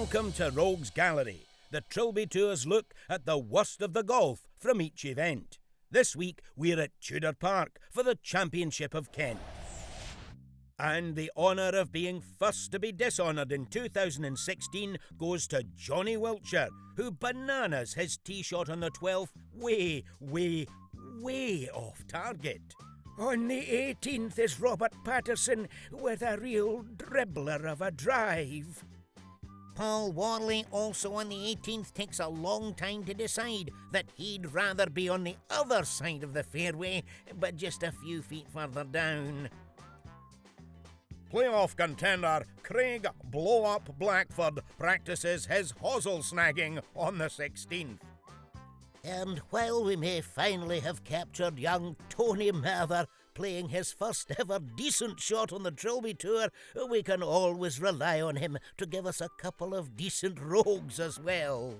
Welcome to Rogues Gallery, the Trilby Tour's look at the worst of the golf from each event. This week we're at Tudor Park for the Championship of Kent. And the honour of being first to be dishonoured in 2016 goes to Johnny Wiltshire, who bananas his tee shot on the 12th way off target. On the 18th is Robert Patterson with a real dribbler of a drive. Paul Warley, also on the 18th, takes a long time to decide that he'd rather be on the other side of the fairway, but just a few feet further down. Playoff contender Craig Blow-Up Blackford practices his hosel snagging on the 16th. And while we may finally have captured young Tony Mather playing his first ever decent shot on the Trilby Tour, we can always rely on him to give us a couple of decent rogues as well.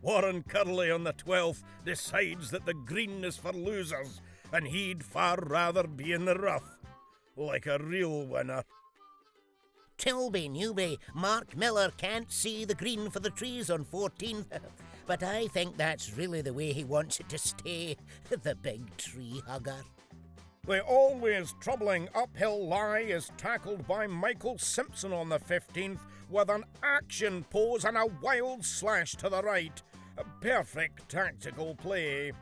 Warren Curley on the 12th decides that the green is for losers, and he'd far rather be in the rough, like a real winner. Trilby newbie Mark Miller can't see the green for the trees on 14th, but I think that's really the way he wants it to stay, the big tree hugger. The always troubling uphill lie is tackled by Michael Simpson on the 15th with an action pose and a wild slash to the right. A perfect tactical play.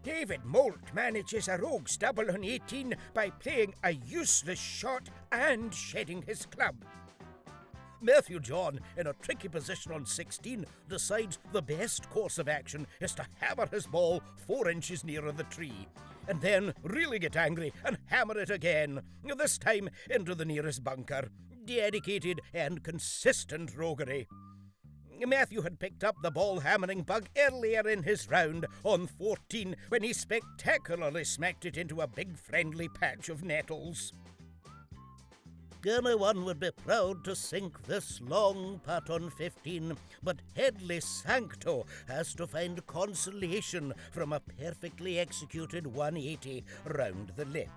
David Moult manages a rogue's double on 18 by playing a useless shot and shedding his club. Matthew John, in a tricky position on 16, decides the best course of action is to hammer his ball 4 inches nearer the tree, and then really get angry and hammer it again, this time into the nearest bunker. Dedicated and consistent roguery. Matthew had picked up the ball hammering bug earlier in his round on 14 when he spectacularly smacked it into a big friendly patch of nettles. Anyone would be proud to sink this long putt on 15, but Headley Sancto has to find consolation from a perfectly executed 180 round the lip.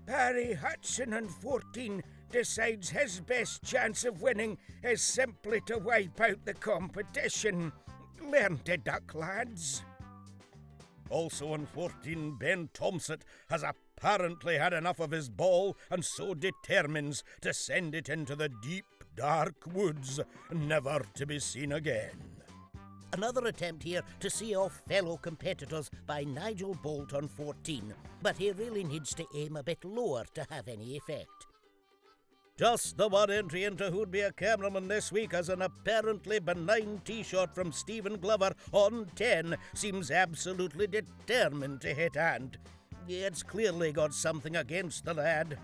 Barry Hudson on 14 decides his best chance of winning is simply to wipe out the competition. Learn to duck, lads. Also on 14, Ben Thompson has apparently had enough of his ball and so determines to send it into the deep, dark woods, never to be seen again. Another attempt here to see off fellow competitors by Nigel Bolt on 14, but he really needs to aim a bit lower to have any effect. Just the one entry into Who'd Be a Cameraman this week as an apparently benign tee shot from Stephen Glover on 10 seems absolutely determined to hit Ant. It's clearly got something against the lad.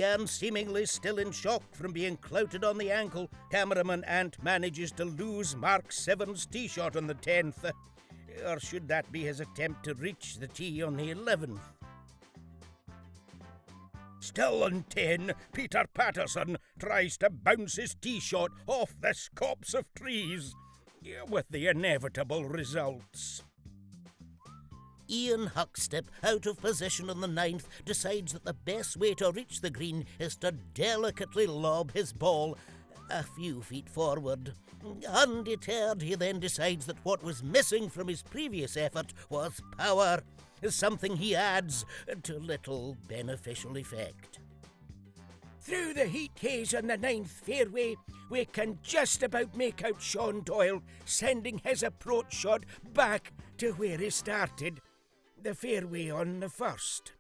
And seemingly still in shock from being clouted on the ankle, cameraman Ant manages to lose Mark Seven's tee shot on the 10th. Or should that be his attempt to reach the tee on the 11th? Still on 10, Peter Patterson tries to bounce his tee shot off this copse of trees, with the inevitable results. Ian Huckstep, out of position on the 9th, decides that the best way to reach the green is to delicately lob his ball a few feet forward. Undeterred, he then decides that what was missing from his previous effort was power, something he adds to little beneficial effect. Through the heat haze on the 9th fairway, we can just about make out Sean Doyle sending his approach shot back to where he started, the fairway on the 1st.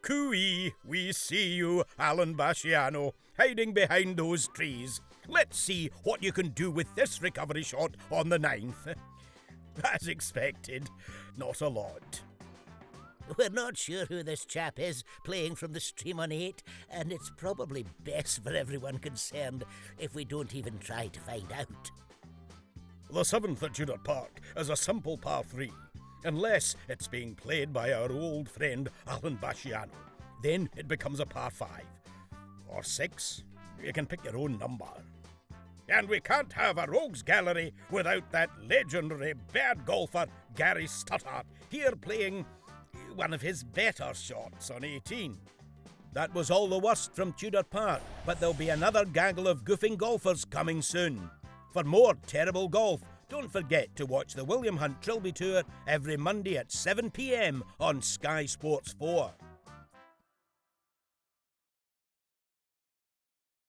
Cooey, we see you, Alan Basciano, hiding behind those trees. Let's see what you can do with this recovery shot on the 9th. As expected, not a lot. We're not sure who this chap is playing from the stream on 8, and it's probably best for everyone concerned if we don't even try to find out. The 7th at Tudor Park is a simple par 3, unless it's being played by our old friend Alan Basciano. Then it becomes a par 5. Or 6. You can pick your own number. And we can't have a rogues gallery without that legendary bad golfer Gary Stuttart here playing one of his better shots on 18. That was all the worst from Tudor Park, but there'll be another gaggle of goofing golfers coming soon. For more terrible golf, don't forget to watch the William Hunt Trilby Tour every Monday at 7 p.m. on Sky Sports 4.